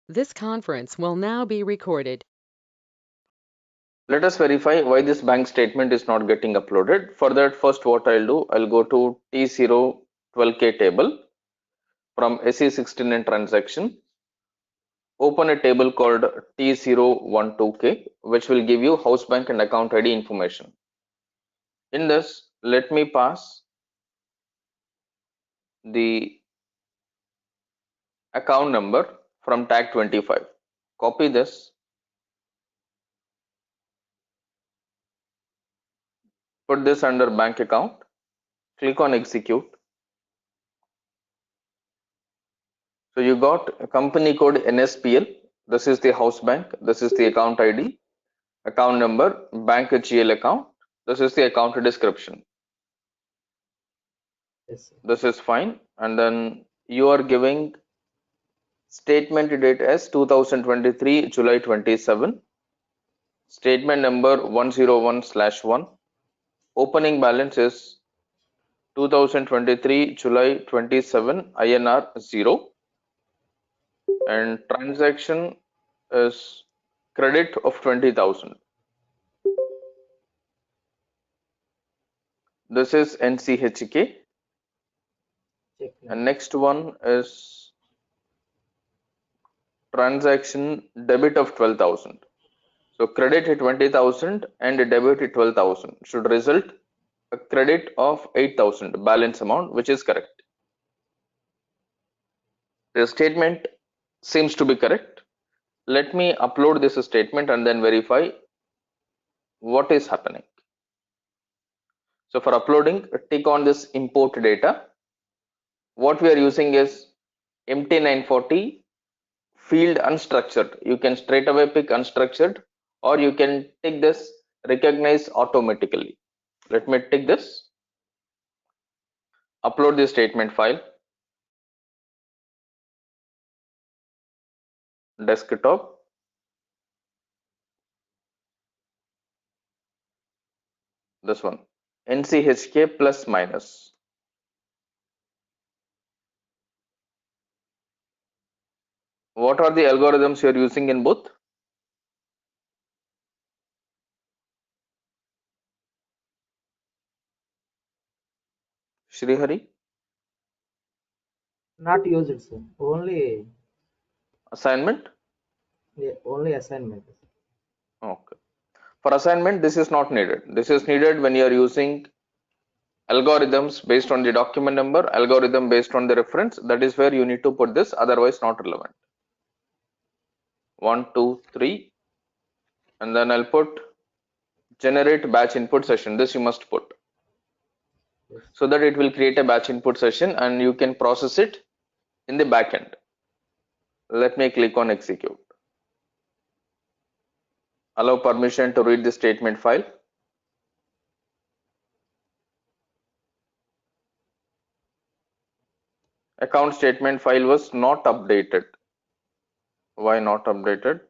This conference will now be recorded. Let us verify why this bank statement is not getting uploaded. For that, first what I'll do, I'll go to T012K table from SE16 and transaction. Open a table called T012K, which will give you house bank and account ID information. In this, let me pass the account number from tag 25. Copy this, put this under bank account, click on execute. So you got a company code NSPL. This is the house bank. This is the account ID, account number, bank GL account. This is the account description. Yes, sir. This is fine. And then you are giving statement date as 2023 July 27. Statement number 101/1. Opening balance is 2023 July 27 INR 0, and transaction is credit of 20,000. This is NCHK, Check now. and next one is transaction debit of 12,000. So credit 20,000 and debit 12,000 should result a credit of 8,000 balance amount, which is correct. The statement seems to be correct. Let me upload this statement and then verify what is happening. So for uploading, tick on this import data. What we are using is MT940 field unstructured. You can straight away pick unstructured, or you can tick this recognize automatically. Let me tick this, upload the statement file, desktop, this one, NCHK plus minus. What are the algorithms you are using in both? Srihari, Not used, sir. Only, assignment? yeah, only assignment. Okay. For assignment, this is not needed. This is needed when you are using algorithms based on the document number, algorithm based on the reference. That is where you need to put this, otherwise not relevant. 1, 2, 3, and then I'll put generate batch input session. This you must put, Yes. so that it will create a batch input session and you can process it in the backend. Let me click on execute. Allow permission to read the statement file. Account statement file was not updated. Why not updated?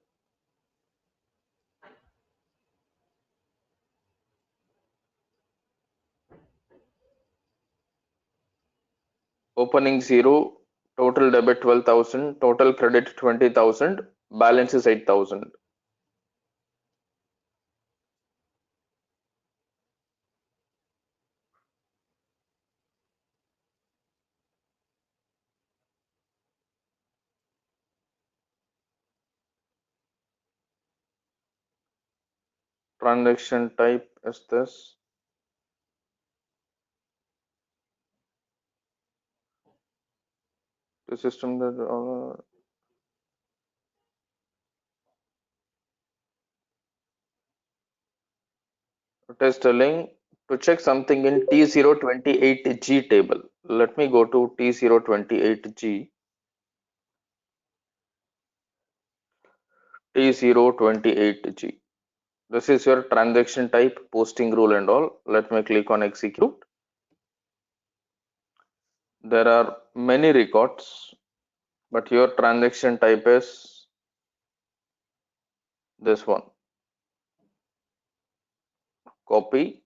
Opening 0, total debit 12,000, total credit 20,000, balance is 8,000. Transaction type is this. The system that it is telling to check something in T028G table. Let me go to T028G. T028G. This is your transaction type, posting rule and all. Let me click on execute. There are many records, but your transaction type is this one. Copy,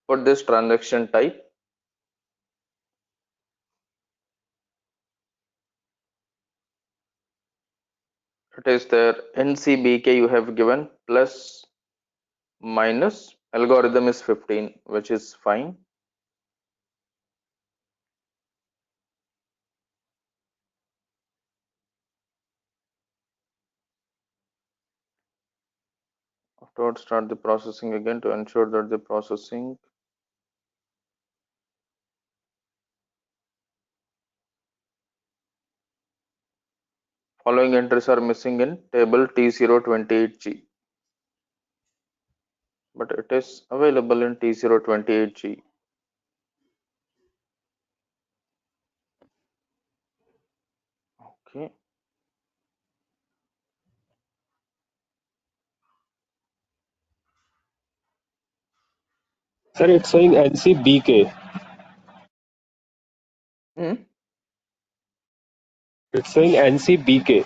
put this transaction type, It is there NCBK you have given plus minus algorithm is 15, which is fine. Afterwards, start the processing again to ensure that the processing following entries are missing in table T028G, but it is available in T028G. Okay. Sir, it's showing NCBK. Hmm. It's showing NCBK.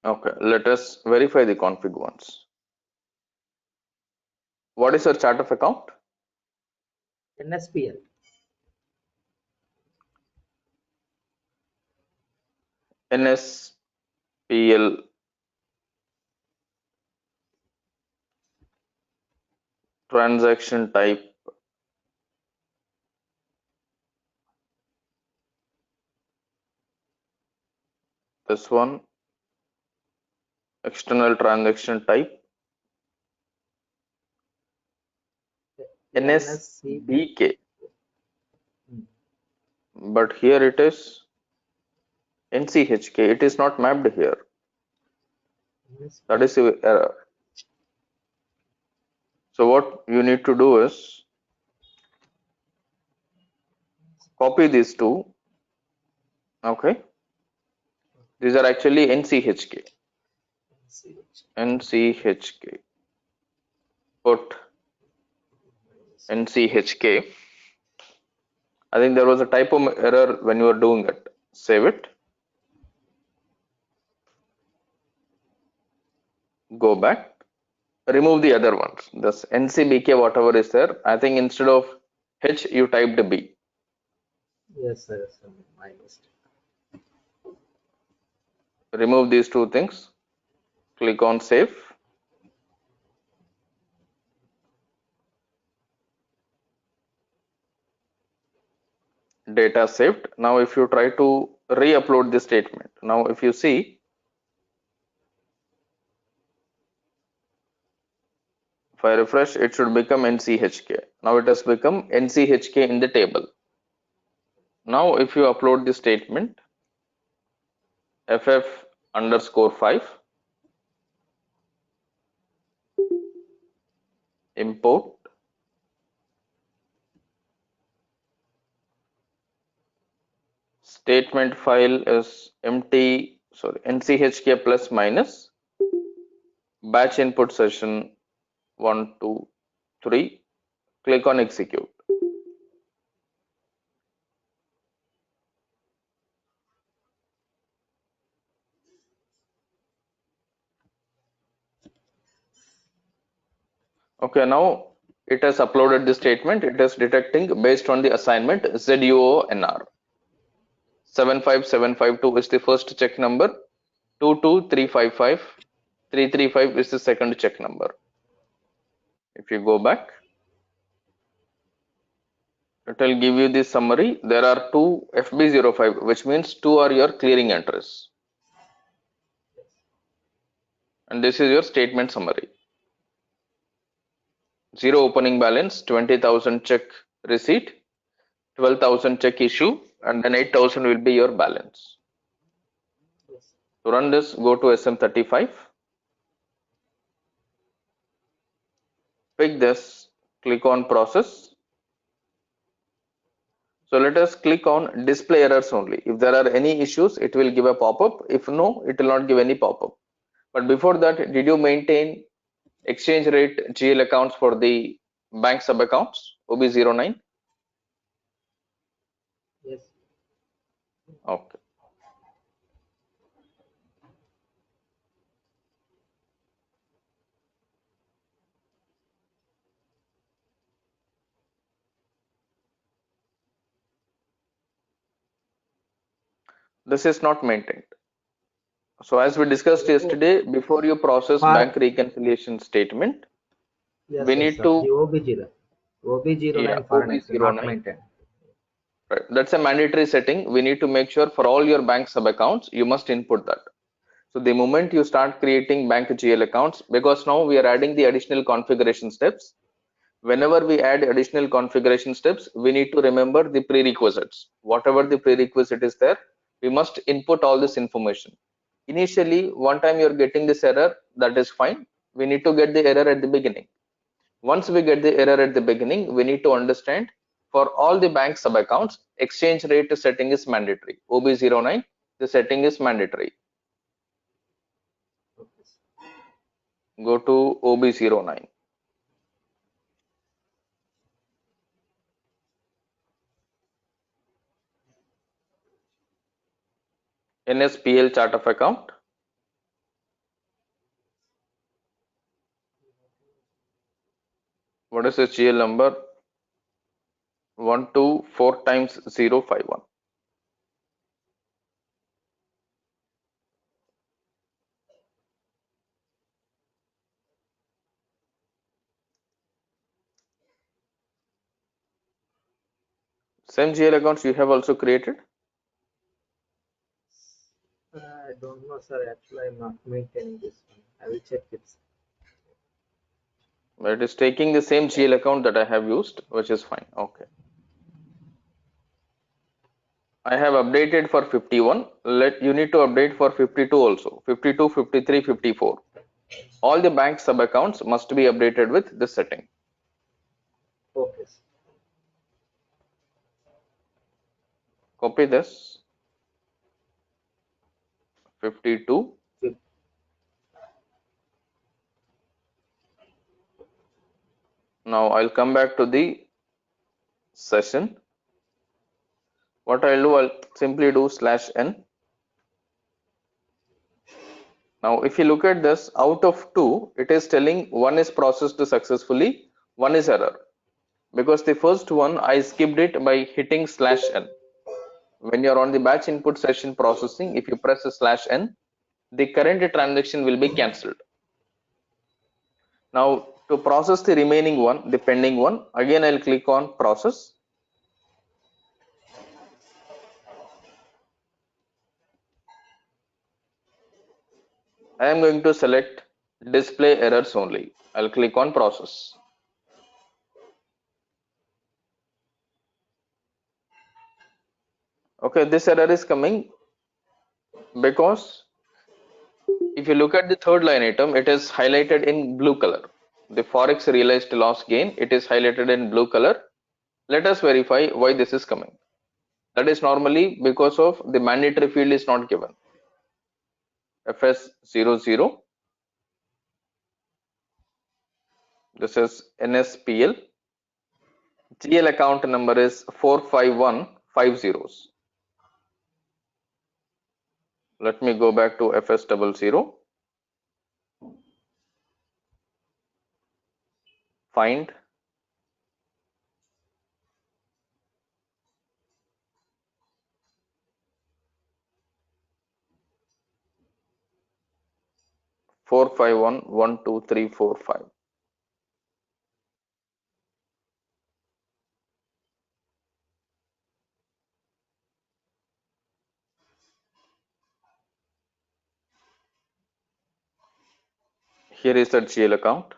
Okay, let us verify the config once. What is your chart of account? NSPL. NSPL transaction type. This one, external transaction type, NSC. NSBK, but here it is NCHK. It is not mapped here. That is the error. So what you need to do is copy these two. Okay, these are actually NCHK. NCHK. Put NCHK. I think there was a typo error when you were doing it. Save it. Go back. Remove the other ones. This NCBK, whatever is there. I think instead of H, you typed B. Yes, sir. Yes, sir. My mistake. Remove these two things. Click on save. Data saved. Now if you try to re-upload this statement, now if you see, if I refresh, it should become NCHK. Now it has become NCHK in the table. Now if you upload the statement FF_5 import statement file is empty, sorry, NCHK plus minus batch input session 1 2 3. Click on execute. Okay, now it has uploaded the statement. It is detecting based on the assignment ZUONR. 75752 is the first check number. 22355 335 is the second check number. If you go back, it will give you the summary. There are two FB05, which means two are your clearing entries. And this is your statement summary. 0 opening balance, 20,000 check receipt, 12,000 check issue, and then 8,000 will be your balance. Yes. To run this, go to SM35, pick this, click on process. So let us click on display errors only. If there are any issues, it will give a pop-up. If no, it will not give any pop-up. But before that, did you maintain exchange rate GL accounts for the bank sub accounts OB09? Yes. Okay. This is not maintained. So as we discussed yesterday, before you process For bank reconciliation statement, we yes, yes, need sir. to, The OB0, yeah, OB09 foreign exchange not OB09. maintained. Right. That's a mandatory setting. We need to make sure for all your bank sub accounts, you must input that. So the moment you start creating bank GL accounts, because now we are adding the additional configuration steps. Whenever we add additional configuration steps, we need to remember the prerequisites. Whatever the prerequisite is there, we must input all this information. Initially, one time you're getting this error, that is fine. We need to get the error at the beginning. Once we get the error at the beginning, we need to understand for all the bank sub accounts, exchange rate setting is mandatory. OB09, the setting is mandatory. Okay, sir. Go to OB09. NSPL chart of account. What is the GL number? 124 times 051. Same GL accounts you have also created. I don't know, sir. Actually, I'm not maintaining this one. I will check it. It is taking the same GL account that I have used, which is fine. Okay. I have updated for 51. You need to update for 52 also. 52, 53, 54. All the bank sub accounts must be updated with this setting. Okay, sir. Copy this. 52. Fif- Now I'll come back to the session. What I'll do, I'll simply do /n. Now if you look at this, out of 2, it is telling one is processed successfully, one is error. Because the first one I skipped it by hitting /n. When you're on the batch input session processing, if you press /n, the current transaction will be cancelled. Now to process the remaining one, the pending one, again I'll click on process. I am going to select display errors only. I'll click on process. Okay, this error is coming because if you look at the third line item, it is highlighted in blue color. The forex realized loss gain, it is highlighted in blue color. Let us verify why this is coming. That is normally because of the mandatory field is not given. FS00. This is NSPL. GL account number is 45150. Let me go back to FS00. Find. Four five one 12345. Here is the GL account.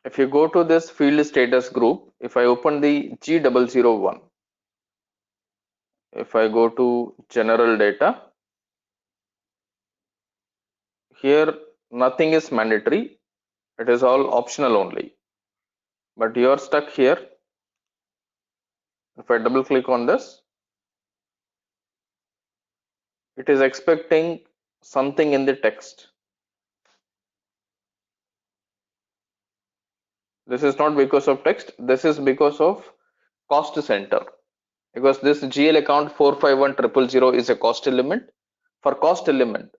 If you go to this field status group, if I open the G001, if I go to general data, here nothing is mandatory, it is all optional only. But you are stuck here. If I double click on this, it is expecting something in the text. This is not because of text, this is because of cost center. Because this GL account 451000 is a cost element. For cost element,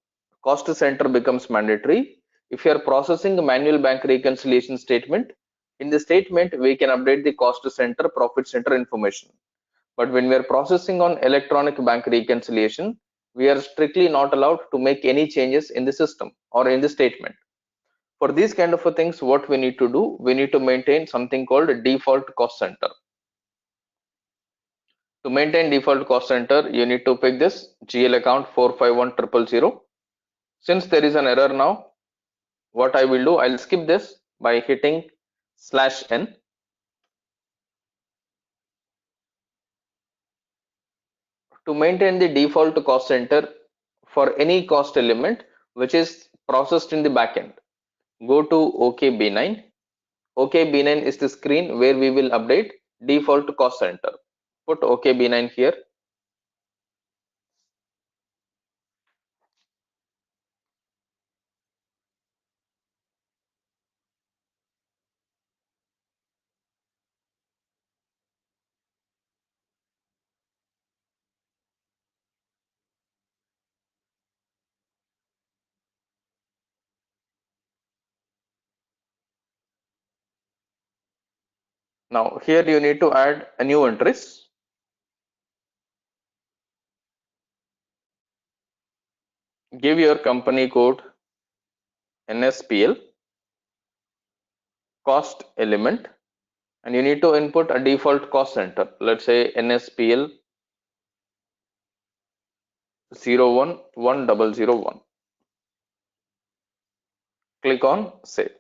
cost center becomes mandatory. If you are processing a manual bank reconciliation statement, In the statement, we can update the cost center, profit center information. But when we are processing on electronic bank reconciliation, we are strictly not allowed to make any changes in the system or in the statement. For these kind of things, what we need to do, we need to maintain something called default cost center. To maintain default cost center, you need to pick this GL account 451000. Since there is an error now, what I will do, I'll skip this by hitting /n. To maintain the default cost center for any cost element which is processed in the backend, go to OKB9. OKB9 is the screen where we will update default cost center. Put OKB9 here. Now here you need to add a new entries. Give your company code NSPL, cost element, and you need to input a default cost center. Let's say NSPL 011001. Click on save.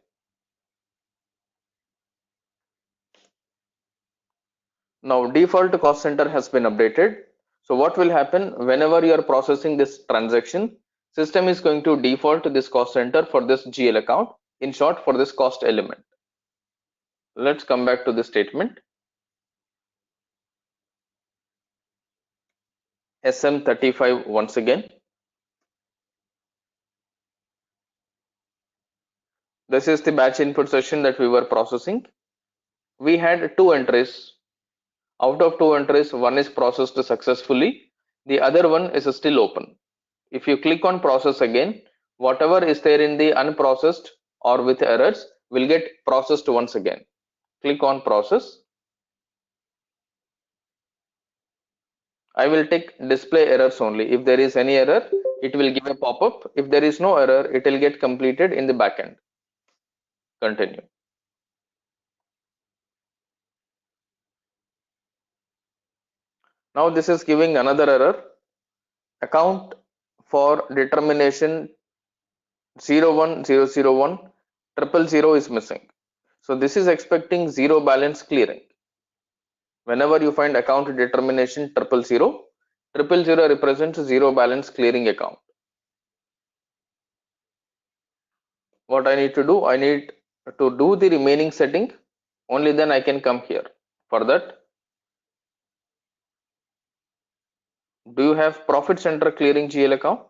Now default cost center has been updated. So what will happen whenever you are processing this transaction, system is going to default this cost center for this GL account, in short for this cost element. Let's come back to the statement. SM35 once again. This is the batch input session that we were processing. We had two entries. Out of two entries, one is processed successfully. The other one is still open. If you click on process again, whatever is there in the unprocessed or with errors will get processed once again. Click on process. I will take display errors only. If there is any error, it will give a pop-up. If there is no error, it will get completed in the backend. Continue. Now this is giving another error. Account for determination 01001 000 is missing. So this is expecting zero balance clearing. Whenever you find account determination 000, 000 represents zero balance clearing account. What I need to do, I need to do the remaining setting, only then I can come here. For that, do you have profit center clearing GL account?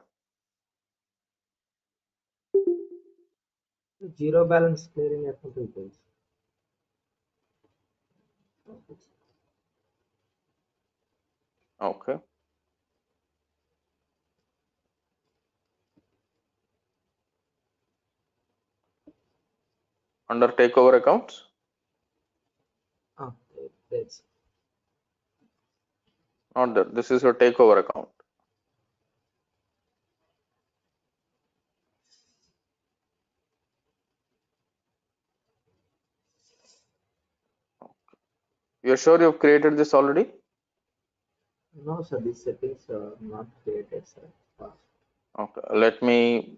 Zero balance clearing account details. Okay. Under takeover accounts, Ah, that's not there. This is your takeover account. You're sure you've created this already? no, sir. These settings are not created, sir. Past. Okay. Let me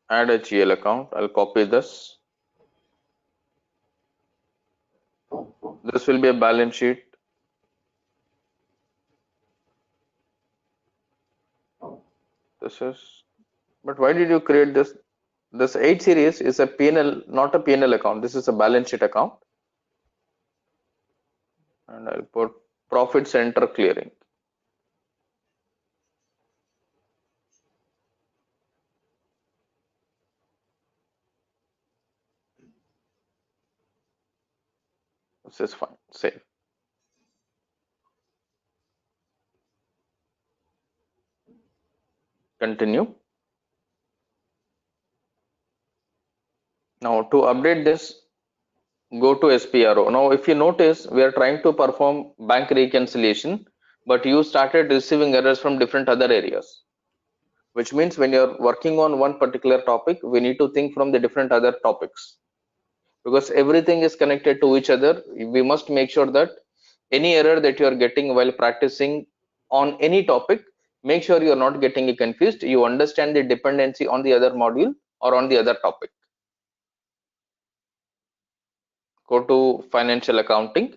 add a GL account. I'll copy this. This will be a balance sheet. This is, but why did you create this? This 8 series is a P&L, not a P&L account. This is a balance sheet account. And I'll put profit center clearing. This is fine. Save. Continue. Now to update this, Go to SPRO. Now, if you notice, we are trying to perform bank reconciliation, but you started receiving errors from different other areas, which means when you're working on one particular topic, we need to think from the different other topics, because everything is connected to each other. We must make sure that any error that you are getting while practicing on any topic, make sure you're not getting it confused. You understand the dependency on the other module or on the other topic. Go to financial accounting,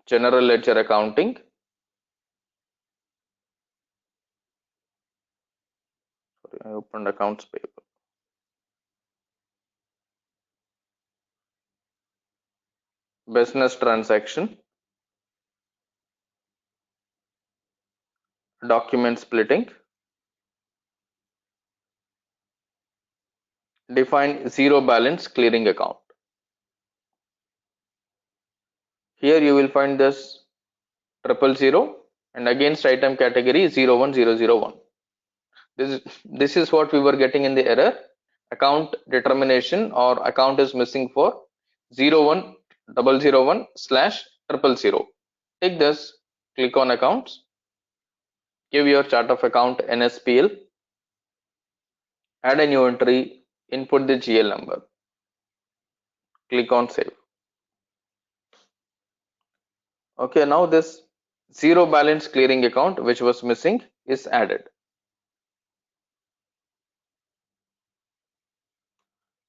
general ledger accounting. Sorry, I opened accounts payable. Business transaction, document splitting, define zero balance clearing account. Here you will find this 000 and against item category 01001. This is what we were getting in the error. Account determination or account is missing for 01001/000. Take this, click on accounts, give your chart of account NSPL, add a new entry, input the GL number, click on save. Okay, now this zero balance clearing account which was missing is added.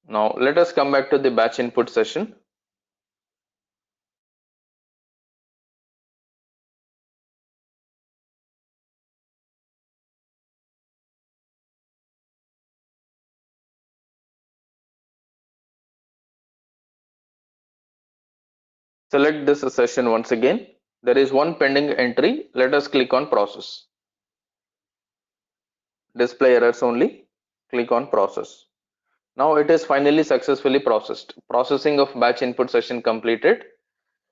Now let us come back to the batch input session. Select this session once again. There is one pending entry. Let us click on process. Display errors only. Click on process. Now it is finally successfully processed. Processing of batch input session completed.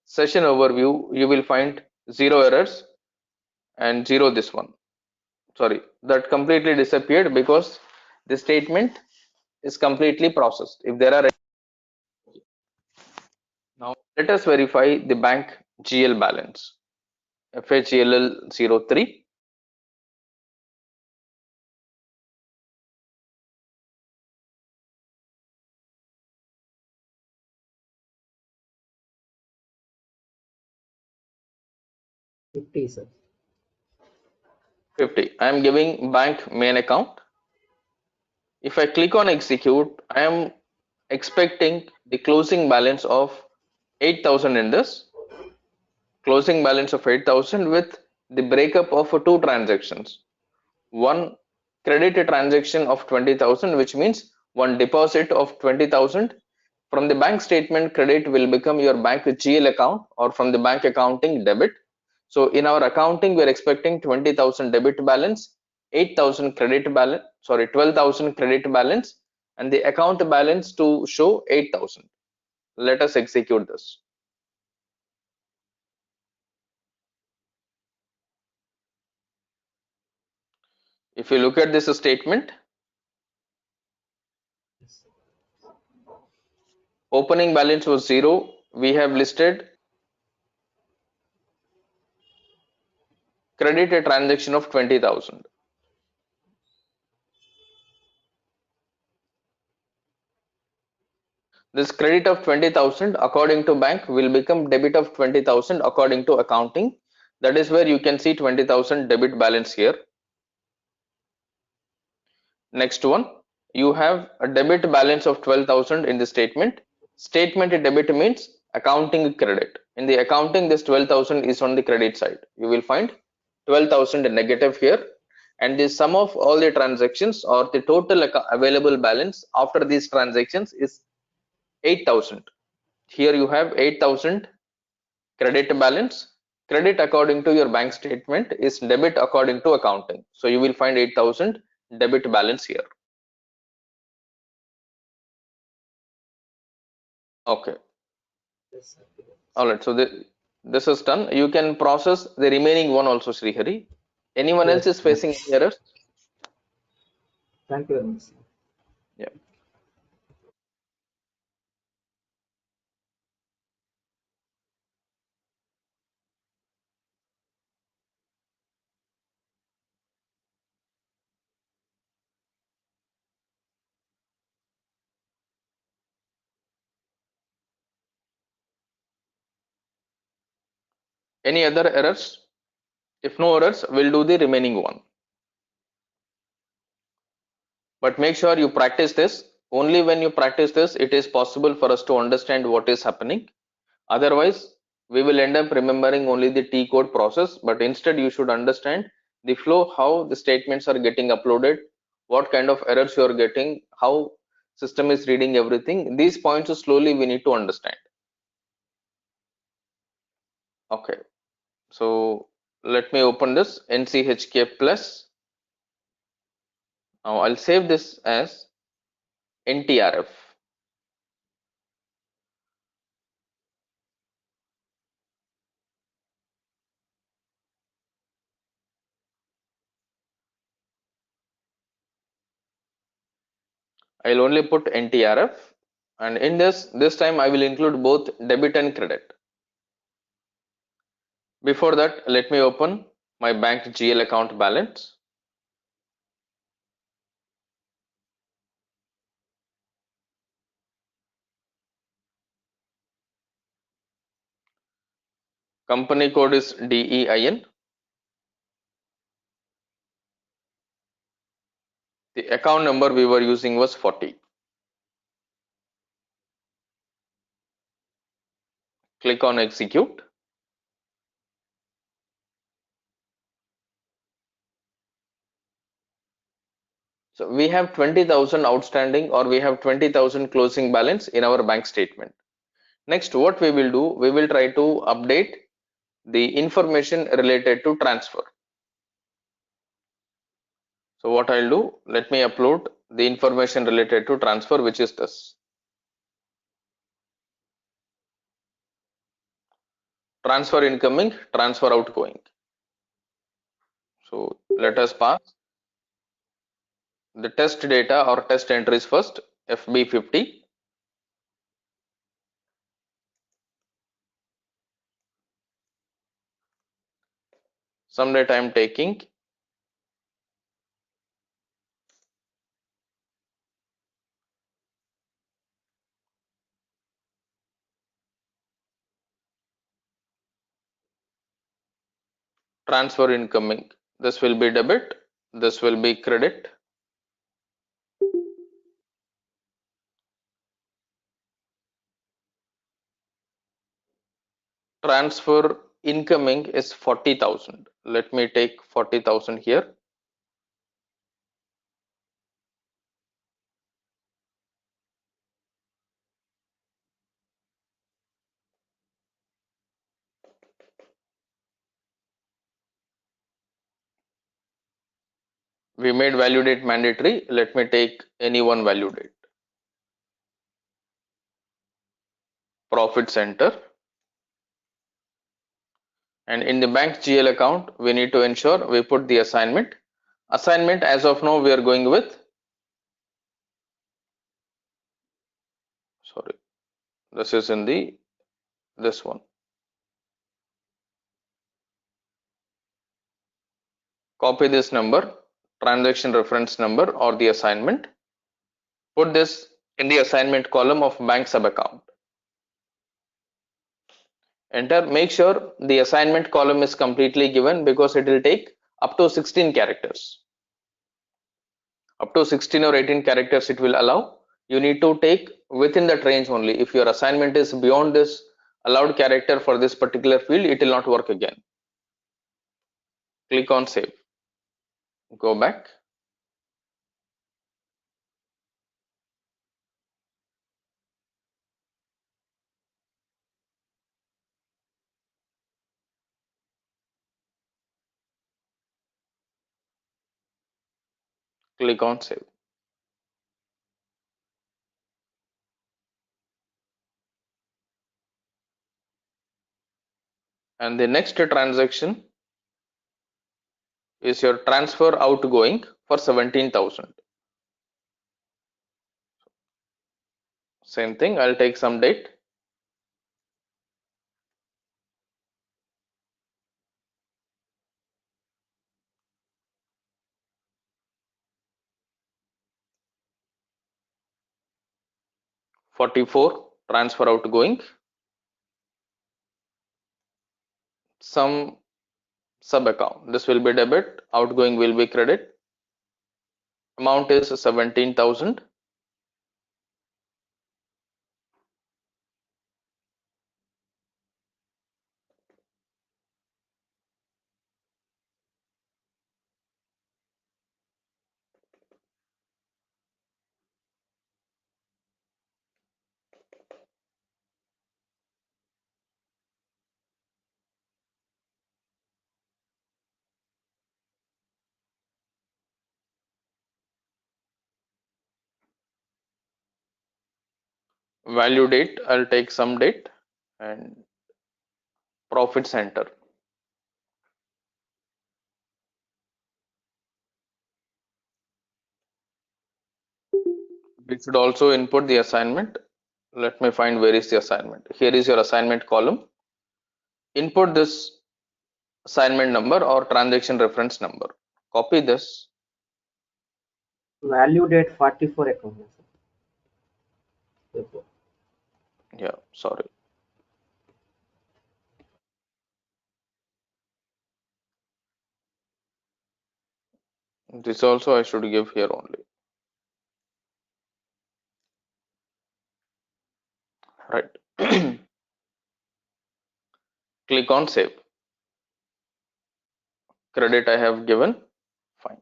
Session overview, you will find zero errors and zero this one. Sorry, that completely disappeared because the statement is completely processed. If there are, now let us verify the bank GL balance. FHGLL 03. sir. 50. I am giving bank main account. If I click on execute, I am expecting the closing balance of 8,000 in this. Closing balance of 8,000 with the breakup of two transactions. One credit transaction of 20,000, which means one deposit of 20,000. From the bank statement, credit will become your bank GL account, or from the bank accounting, debit. So in our accounting, we are expecting 20,000 debit balance, 8,000 credit balance, sorry, 12,000 credit balance, and the account balance to show 8,000. Let us execute this. If you look at this statement, Yes, sir. opening balance was 0. We have listed credit a transaction of 20,000. This credit of 20,000 according to bank will become debit of 20,000 according to accounting. That is where you can see 20,000 debit balance here. Next one, you have a debit balance of 12,000 in the statement. Statement debit means accounting credit. In the accounting, this 12,000 is on the credit side. You will find 12,000 negative here, and the sum of all the transactions or the total available balance after these transactions is 8,000. Here you have 8,000 credit balance. Credit according to your bank statement is debit according to accounting. So you will find 8,000 debit balance here. Okay. Yes, sir. All right. So this is done. You can process the remaining one also, Srihari. Anyone else Yes, is facing any errors? thank you very much, sir. Yeah. Any other errors? If no errors, we'll do the remaining one. But make sure you practice this. Only when you practice this, it is possible for us to understand what is happening. Otherwise, we will end up remembering only the T code process, but instead you should understand the flow, how the statements are getting uploaded, what kind of errors you are getting, how system is reading everything. These points slowly we need to understand. Okay, so let me open this NCHK plus. Now I'll save this as NTRF. I'll only put NTRF, and in this time I will include both debit and credit. Before that, let me open my bank GL account balance. Company code is DEIN. The account number we were using was 40. Click on execute. So we have 20,000 outstanding, or we have 20,000 closing balance in our bank statement. Next, what we will do, we will try to update the information related to transfer. So what I'll do, let me upload the information related to transfer, which is this. Transfer incoming, transfer outgoing. So let us pass the test data or test entries first. FB50. Some data I am taking. Transfer incoming. This will be debit. This will be credit. Transfer incoming is 40,000. Let me take 40,000 here. We made value date mandatory. Let me take any one value date. Profit center. And in the bank GL account, we need to ensure we put the assignment. Assignment as of now we are going with, sorry, this is in the this one. Copy this number, transaction reference number or the assignment. Put this in the assignment column of bank sub account. Enter. Make sure the assignment column is completely given, because it will take up to 16 characters. Up to 16 or 18 characters it will allow. You need to take within that range only. If your assignment is beyond this allowed character for this particular field, it will not work again. Click on save. Go back. Click on save. And the next transaction is your transfer outgoing for 17,000. Same thing, I'll take some date. $44 transfer outgoing. some sub account. This will be debit, outgoing will be credit. Amount is 17,000. Value date, I'll take some date, and profit center. We should also input the assignment. Let me find where is the assignment. Here is your assignment column. Input this assignment number or transaction reference number. Copy this. Value date 44 account, sir. Yeah, sorry. This also I should give here only. Right. Click on save. Credit I have given. Fine.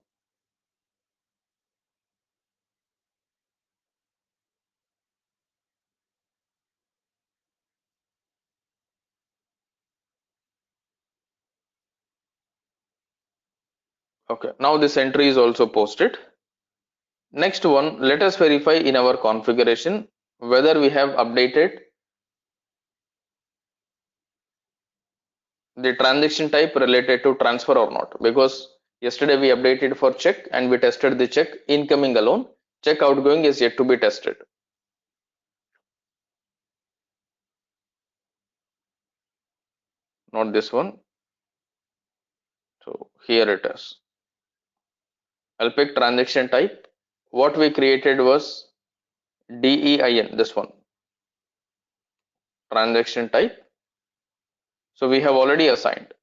Okay. Now this entry is also posted. Next one, let us verify in our configuration whether we have updated the transaction type related to transfer or not, because yesterday we updated for check and we tested the check incoming alone. Check outgoing is yet to be tested. Not this one. So here it is. I'll pick transaction type. What we created was DEIN, this one, transaction type. So we have already assigned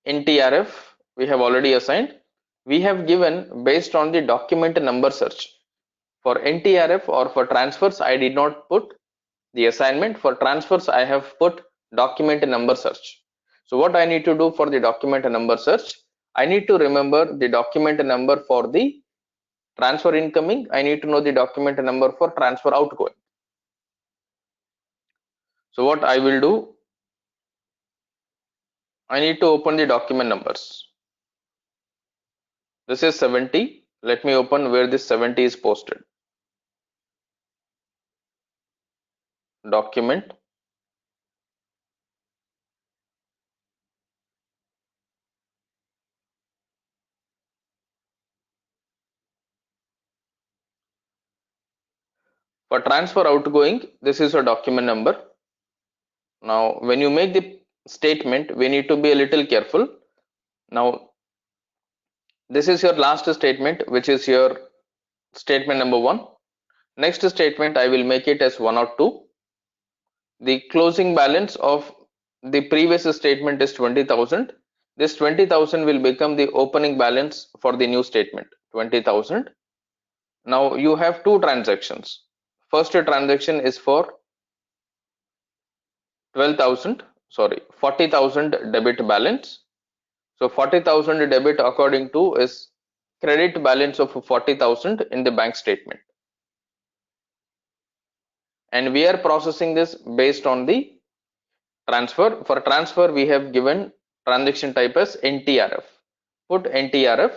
NTRF. We have already assigned. We have given based on the document number search. For NTRF or for transfers, I did not put the assignment. For transfers, I have put document number search. So what I need to do for the document number search, I need to remember the document number for the transfer incoming. I need to know the document number for transfer outgoing. So what I will do, I need to open the document numbers. This is 70. Let me open where this 70 is posted. Document. For transfer outgoing, this is a document number. Now, when you make the statement, we need to be a little careful. Now, this is your last statement, which is your statement number 1. Next statement, I will make it as 1 or 2. The closing balance of the previous statement is 20,000. This 20,000 will become the opening balance for the new statement, 20,000. Now you have two transactions. First transaction is for 40,000 debit balance. So 40,000 debit according to is credit balance of 40,000 in the bank statement. And we are processing this based on the transfer. For transfer, we have given transaction type as NTRF. Put NTRF.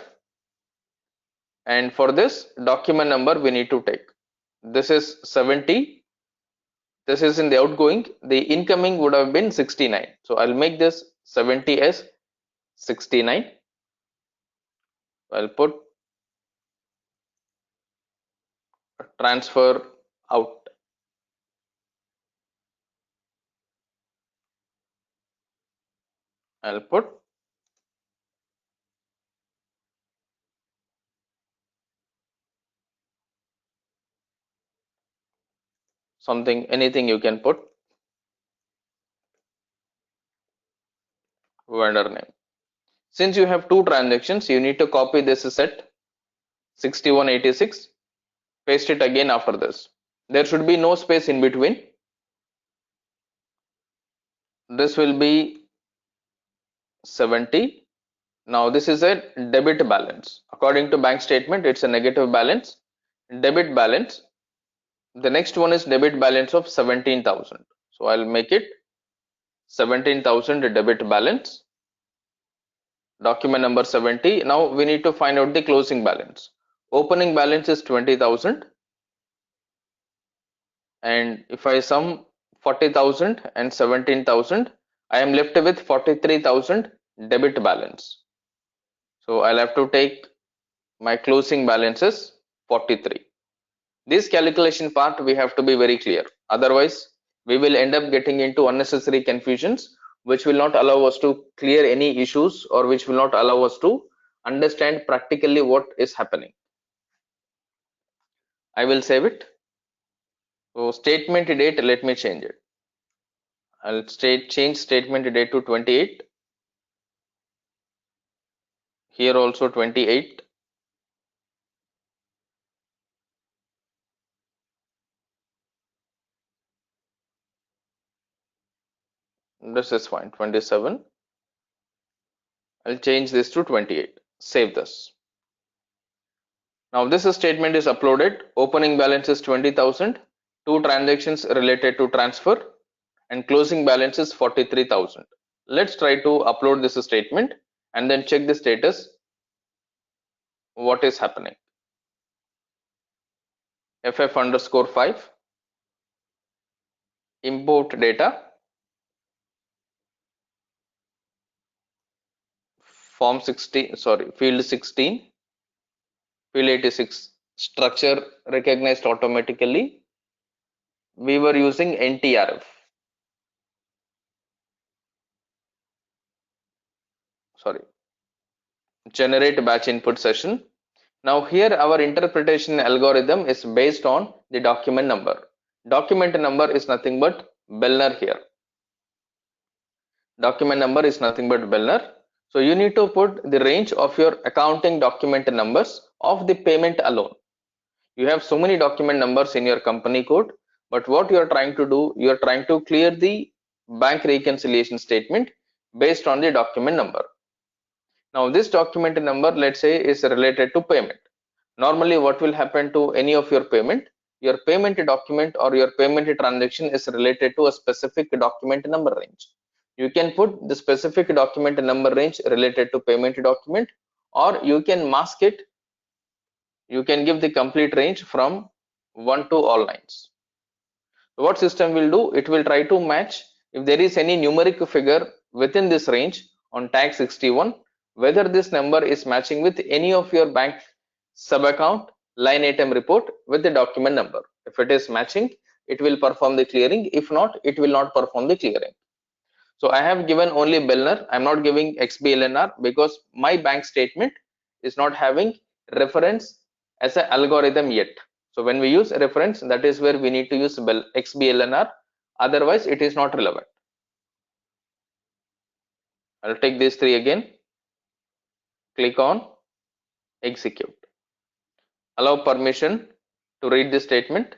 And for this document number, we need to take. This is 70. This is in the outgoing. The incoming would have been 69. So I'll make this 70 as 69. I'll put transfer out. I'll put something, anything you can put. vendor name. Since you have two transactions, you need to copy this set 6186, paste it again after this. There should be no space in between. This will be 70. Now this is a debit balance. According to bank statement, it's a negative balance. Debit balance. The next one is debit balance of 17,000. So I'll make it 17,000 debit balance. Document number 70. Now we need to find out the closing balance. Opening balance is 20,000. And if I sum 40,000 and 17,000, I am left with 43,000 debit balance. So I'll have to take my closing balance is 43. This calculation part we have to be very clear. Otherwise, we will end up getting into unnecessary confusions, which will not allow us to clear any issues or which will not allow us to understand practically what is happening. I will save it. So statement date, let me change it. I'll change statement date to 28. Here also 28. This is fine. 27. I'll change this to 28. Save this. Now this statement is uploaded. Opening balance is 20,000. Two transactions related to transfer and closing balance is 43,000. Let's try to upload this statement and then check the status. What is happening? ff_5 import data, form 16, sorry, field 16, field 86, structure recognized automatically. We were using NTRF. Sorry, generate batch input session. Now here our interpretation algorithm is based on the document number. Document number is nothing but Bellner here. Document number is nothing but Bellner. So you need to put the range of your accounting document numbers of the payment alone. You have so many document numbers in your company code, but what you are trying to do, you are trying to clear the bank reconciliation statement based on the document number. Now this document number, let's say, is related to payment. Normally what will happen to any of your payment document or your payment transaction is related to a specific document number range. You can put the specific document number range related to payment document, or you can mask it. You can give the complete range from 1 to all lines. What system will do, it will try to match if there is any numeric figure within this range on tag 61, whether this number is matching with any of your bank sub account line item report with the document number. If it is matching, it will perform the clearing. If not, it will not perform the clearing. So I have given only Bellner. I'm not giving XBLNR because my bank statement is not having reference as an algorithm yet. So when we use a reference, that is where we need to use XBLNR. Otherwise, it is not relevant. I'll take these three again. Click on execute. Allow permission to read the statement.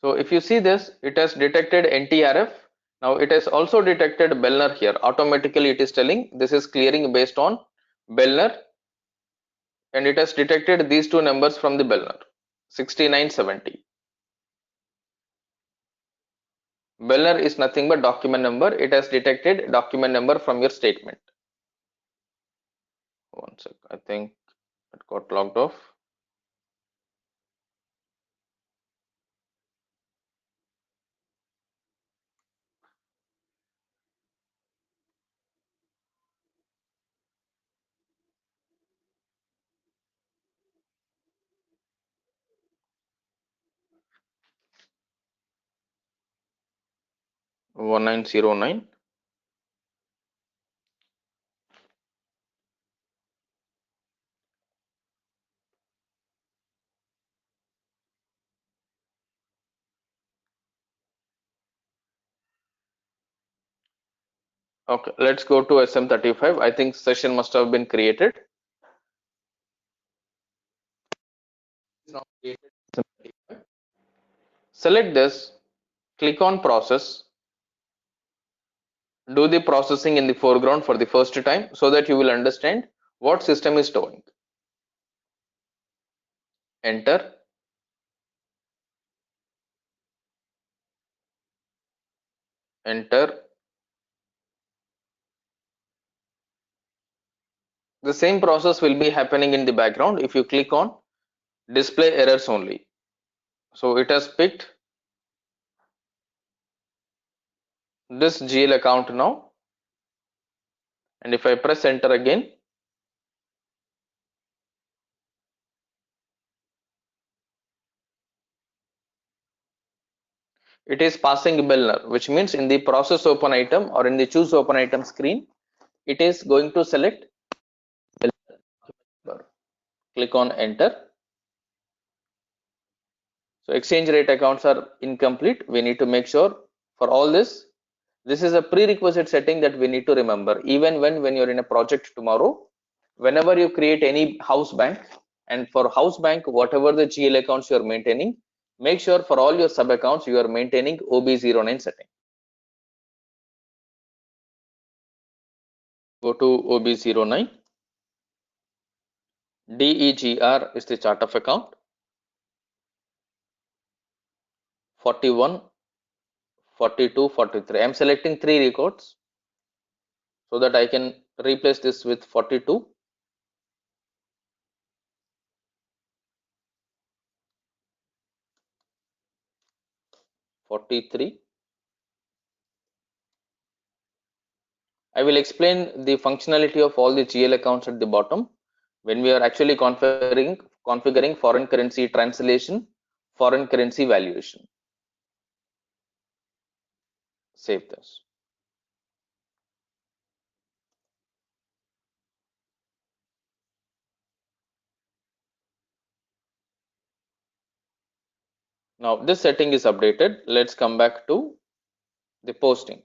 So if you see this, it has detected NTRF. Now it has also detected Bellner here. Automatically it is telling this is clearing based on Bellner, and it has detected these two numbers from the Bellner, 6970. Bellner is nothing but document number. It has detected document number from your statement. One sec, I think it got logged off. One 1909. Okay, let's go to SM35. I think session must have been created. Now created SM35. Select this, click on process, do the processing in the foreground for the first time so that you will understand what system is doing. Enter, enter. The same process will be happening in the background if you click on display errors only. So it has picked this GL account now, and if I press enter again, it is passing Bellner, which means in the process open item or in the choose open item screen, it is going to select Bellner. Click on enter. So exchange rate accounts are incomplete. We need to make sure for all this. This is a prerequisite setting that we need to remember. Even when you're in a project tomorrow, whenever you create any house bank, and for house bank, whatever the GL accounts you're maintaining, make sure for all your sub accounts you are maintaining OB09 setting. Go to OB09. DEGR is the chart of account. 41, 42, 43. I'm selecting 3 records so that I can replace this with 42. 43. I will explain the functionality of all the GL accounts at the bottom when we are actually configuring foreign currency translation, foreign currency valuation. Save this. Now this setting is updated. Let's come back to the posting.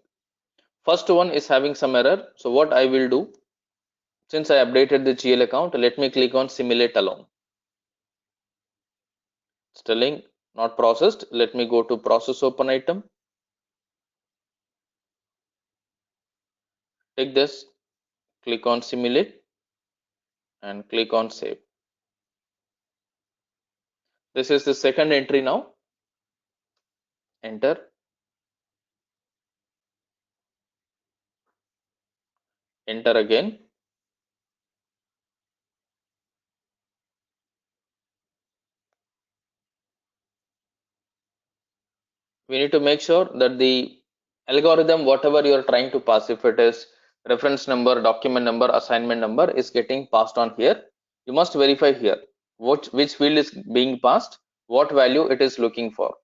First one is having some error. So what I will do, since I updated the GL account, let me click on simulate alone. It's telling not processed. Let me go to process open item. Take this, click on simulate and click on save. This is the second entry now. Enter, enter again. We need to make sure that the algorithm, whatever you are trying to pass, if it is reference number, document number, assignment number, is getting passed on here. You must verify here which field is being passed, what value it is looking for.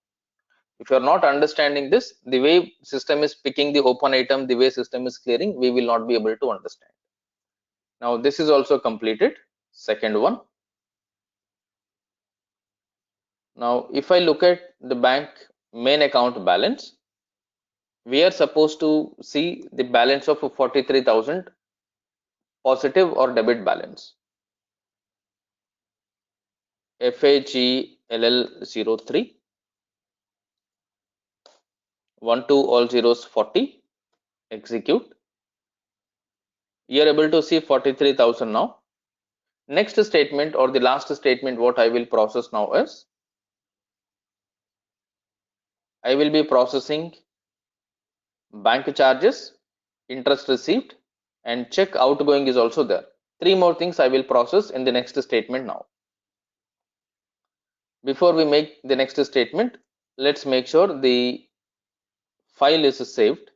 If you are not understanding this, the way system is picking the open item, the way system is clearing, we will not be able to understand. Now this is also completed. Second one. Now if I look at the bank main account balance, we are supposed to see the balance of 43,000 positive or debit balance. FAGLL03 12 all zeros 40. Execute. You are able to see 43,000 now. Next statement or the last statement, what I will process now is I will be processing bank charges, interest received, and check outgoing is also there. 3 more things I will process in the next statement now. Before we make the next statement, let's make sure the file is saved.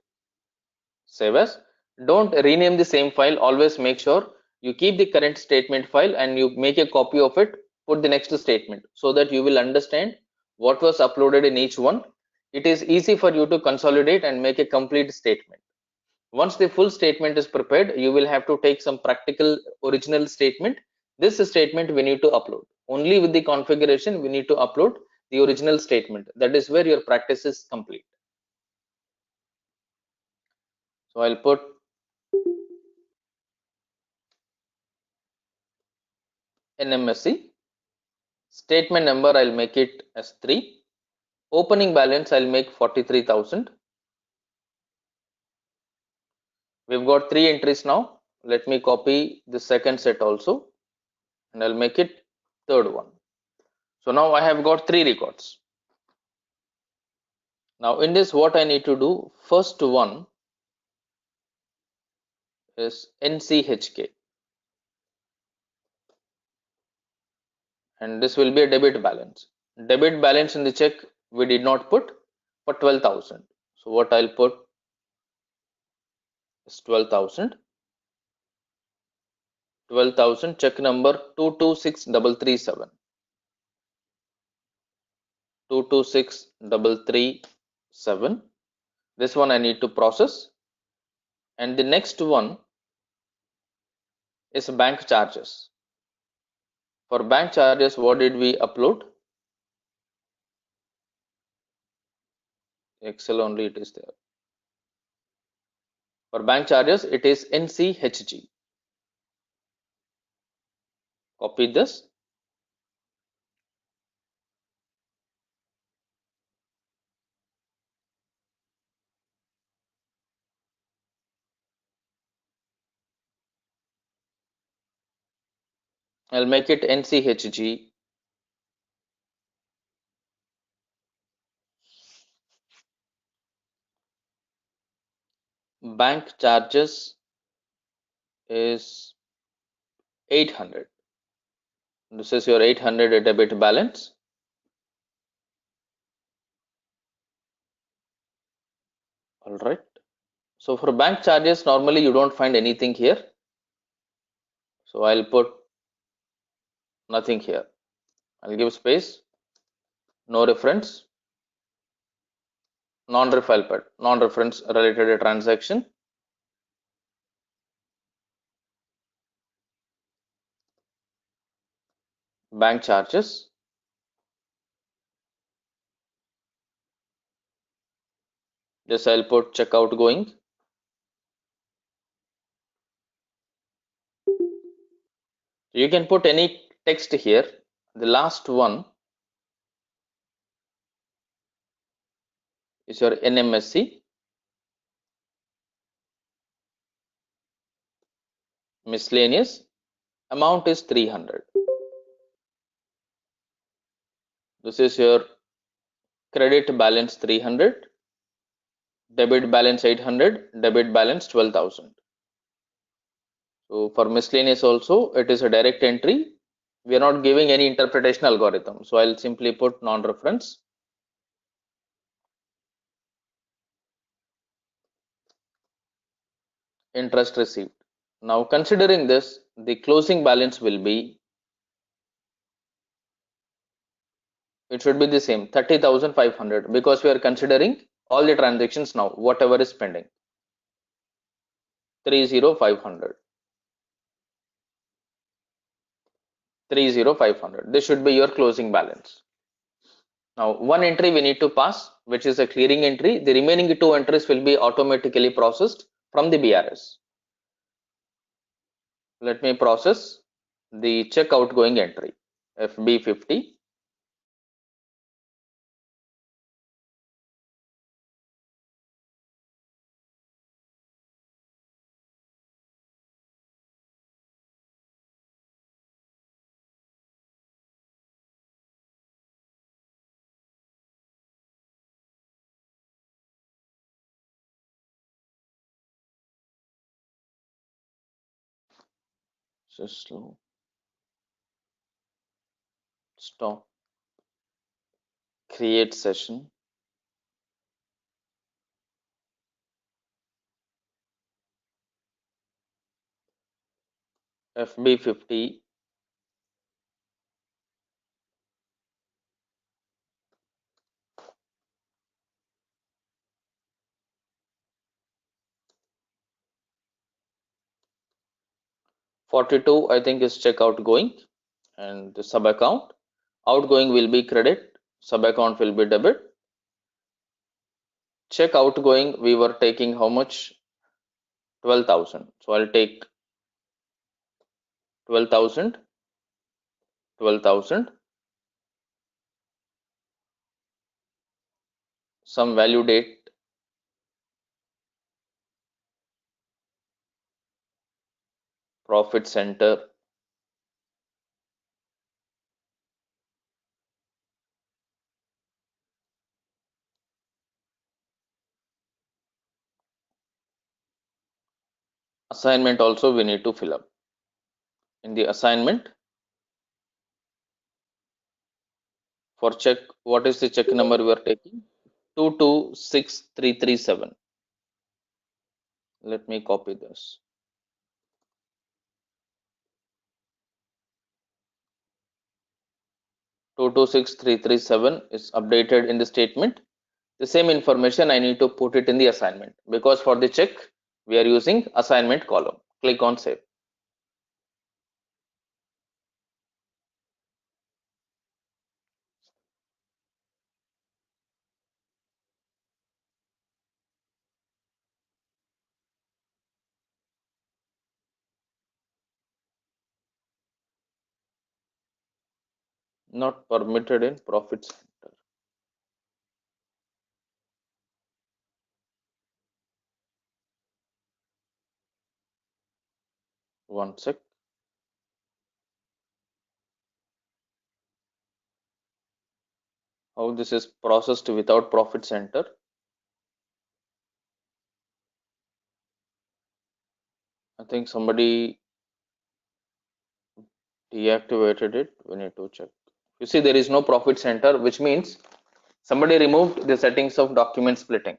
Save as. Don't rename the same file. Always make sure you keep the current statement file and you make a copy of it, put the next statement so that you will understand what was uploaded in each one. It is easy for you to consolidate and make a complete statement. Once the full statement is prepared, you will have to take some practical original statement. This statement we need to upload. Only with the configuration we need to upload the original statement. That is where your practice is complete. So I'll put NMSC. Statement number I'll make it as 3. Opening balance I'll make 43,000. We've got 3 entries now. Let me copy the second set also and I'll make it third one. So now I have got 3 records. Now in this, what I need to do, first one is NCHK, and this will be a debit balance. Debit balance in the check we did not put for 12,000. So what I'll put is 12,000. 12,000, check number 226337. 226337. This one I need to process. And the next one is bank charges. For bank charges, what did we upload? Excel only it is there. For bank charges, it is NCHG. Copy this. I'll make it NCHG. Bank charges is 800. This is your 800 debit balance. All right. So for bank charges, normally you don't find anything here. So I'll put nothing here. I'll give space, no reference, non-reference related transaction. Bank charges. This I'll put check outgoing. You can put any text here. The last one is your NMSC. Miscellaneous. Amount is 300. This is your credit balance 300, debit balance 800, debit balance 12,000. So for miscellaneous also, it is a direct entry. We are not giving any interpretation algorithm. So I'll simply put non-reference. Interest received. Now considering this, the closing balance will be, it should be the same 30,500 because we are considering all the transactions now, whatever is pending. 30,500. 30,500. This should be your closing balance. Now one entry we need to pass, which is a clearing entry. The remaining 2 entries will be automatically processed from the BRS. Let me process the check outgoing entry, FB50. So slow. Stop. Create session. FB50. $42 I think is check outgoing, and the sub account. Outgoing will be credit, sub account will be debit. Check outgoing we were taking how much? 12,000. So I'll take 12,000. 12,000, some value date, profit center, assignment also we need to fill up. In the assignment, for check, what is the check number we are taking? 226337. Let me copy this. 226337 is updated in the statement. The same information I need to put it in the assignment, because for the check we are using assignment column. Click on save. Not permitted in profit center. One sec. How this is processed without profit center? I think somebody deactivated it. We need to check. You see, there is no profit center, which means somebody removed the settings of document splitting.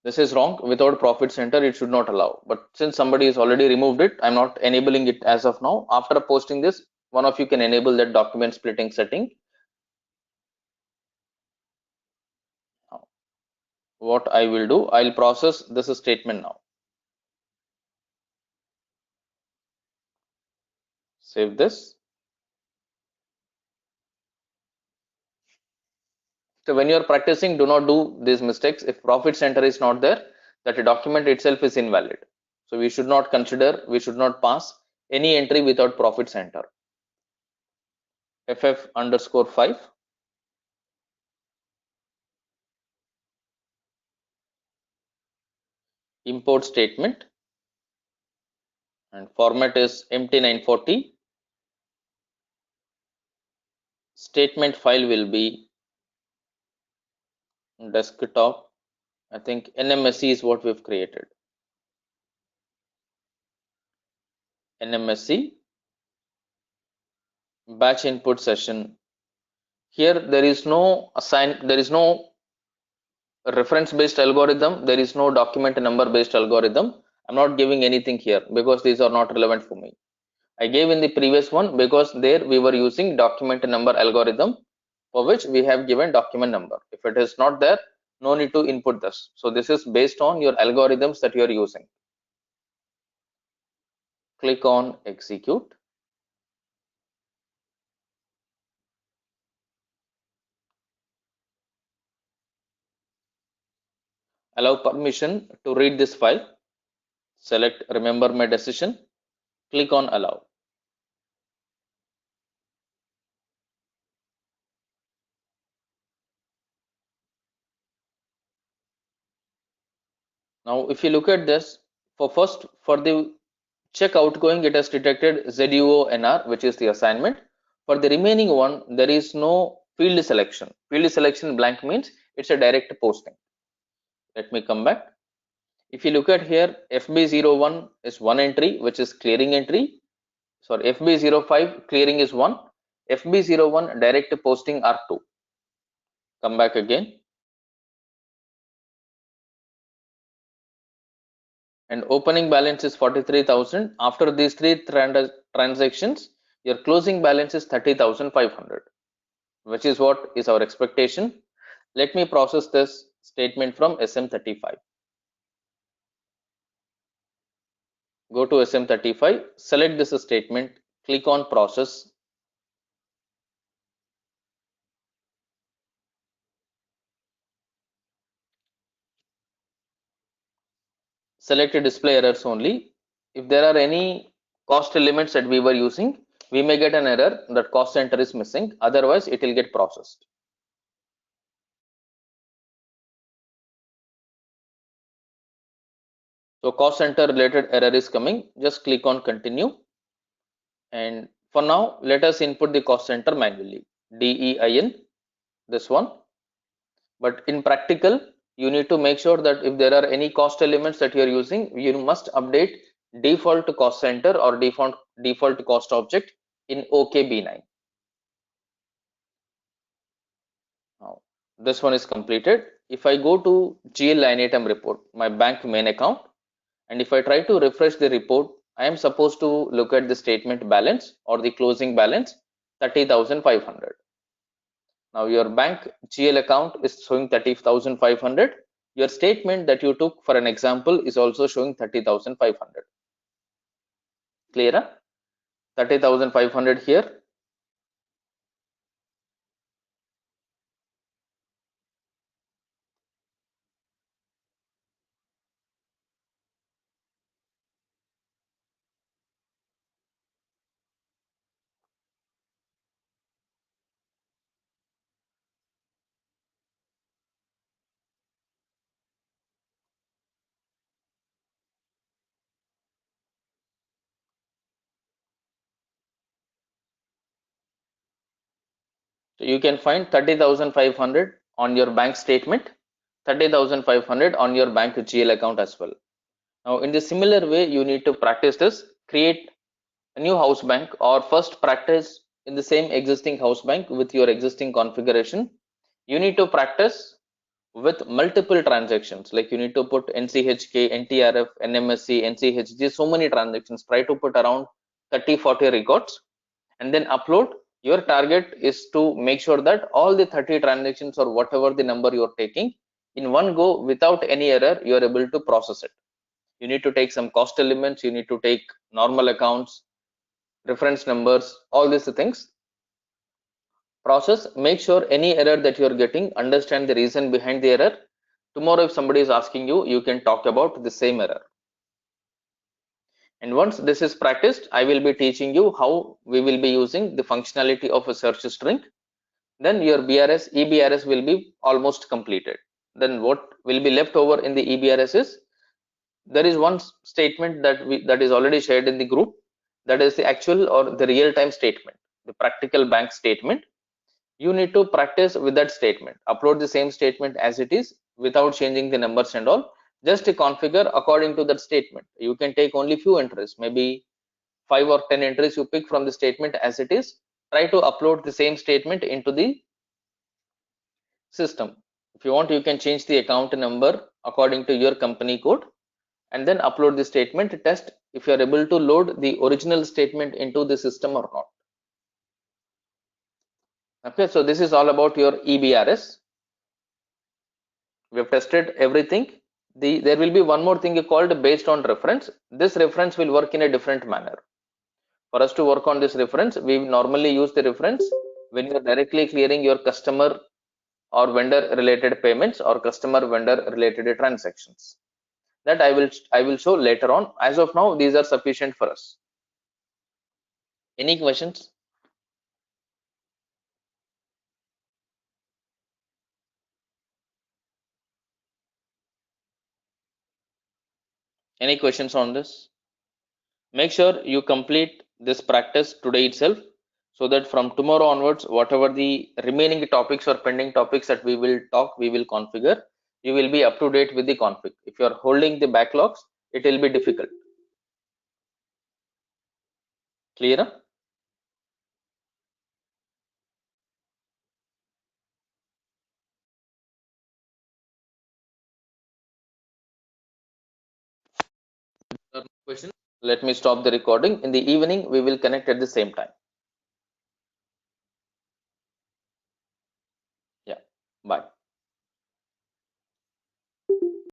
This is wrong. Without profit center, it should not allow. But since somebody has already removed it, I'm not enabling it as of now. After posting this, one of you can enable that document splitting setting. Now, what I will do, I'll process this statement now. Save this. So when you're practicing, do not do these mistakes. If profit center is not there, that document itself is invalid. So we should not consider, we should not pass any entry without profit center. FF_5. Import statement, and format is empty940. Statement file will be desktop. I think NMSC is what we've created. NMSC batch input session. Here there is no reference based algorithm, there is no document number based algorithm. I'm not giving anything here because these are not relevant for me. I gave in the previous one because there we were using document number algorithm, for which we have given document number. If it is not there, no need to input this. So this is based on your algorithms that you are using. Click on execute. Allow permission to read this file. Select remember my decision. Click on allow. Now if you look at this, for the check outgoing, it has detected ZUONR, which is the assignment. For the remaining one, there is no field selection. Field selection blank means it's a direct posting. Let me come back. If you look at here, FB01 is one entry, which is clearing entry. Sorry, FB05 clearing is 1. FB01 direct posting are 2. Come back again. And opening balance is 43,000. After these three transactions, your closing balance is 30,500, which is what is our expectation. Let me process this statement from SM35. Go to SM35, select this statement, click on process. Select display errors only. If there are any cost elements that we were using, we may get an error that cost center is missing, otherwise it will get processed. So cost center related error is coming, just click on continue. And for now, let us input the cost center manually, DEIN, this one. But in practical, you need to make sure that if there are any cost elements that you are using, you must update default cost center or default cost object in OKB9. Now, this one is completed. If I go to GL line item report, my bank main account, and if I try to refresh the report, I am supposed to look at the statement balance or the closing balance 30,500. Now your bank GL account is showing 30,500. Your statement that you took for an example is also showing 30,500. Clear? 30,500 here. So you can find 30,500 on your bank statement, 30,500 on your bank GL account as well. Now in the similar way, you need to practice this. Create a new house bank, or first practice in the same existing house bank with your existing configuration. You need to practice with multiple transactions, like you need to put NCHK, NTRF, NMSC, NCHG, so many transactions. Try to put around 30-40 records and then upload. Your target is to make sure that all the 30 transactions or whatever the number you're taking in one go without any error, you're able to process it. You need to take some cost elements, you need to take normal accounts, reference numbers, all these things. Process, make sure any error that you're getting, understand the reason behind the error. Tomorrow if somebody is asking you, you can talk about the same error. And once this is practiced, I will be teaching you how we will be using the functionality of a search string. Then your BRS, EBRS will be almost completed. Then what will be left over in the EBRS is, there is one statement that is already shared in the group, that is the actual or the real-time statement, the practical bank statement. You need to practice with that statement. Upload the same statement as it is without changing the numbers and all. Just configure according to that statement. You can take only few entries, maybe 5 or 10 entries you pick from the statement as it is. Try to upload the same statement into the system. If you want, you can change the account number according to your company code and then upload the statement. Test if you are able to load the original statement into the system or not. Okay, so this is all about your EBRS. We have tested everything. There will be one more thing called based on reference. This reference will work in a different manner. For us to work on this reference, we normally use the reference when you are directly clearing your customer or vendor related payments or customer vendor related transactions. That I will show later on. As of now, these are sufficient for us. Any questions? Any questions on this? Make sure you complete this practice today itself, so that from tomorrow onwards, whatever the remaining topics or pending topics that we will talk, we will configure, you will be up to date with the config. If you are holding the backlogs, it will be difficult. Clear? Question? Let me stop the recording. In the evening, we will connect at the same time. Yeah. Bye.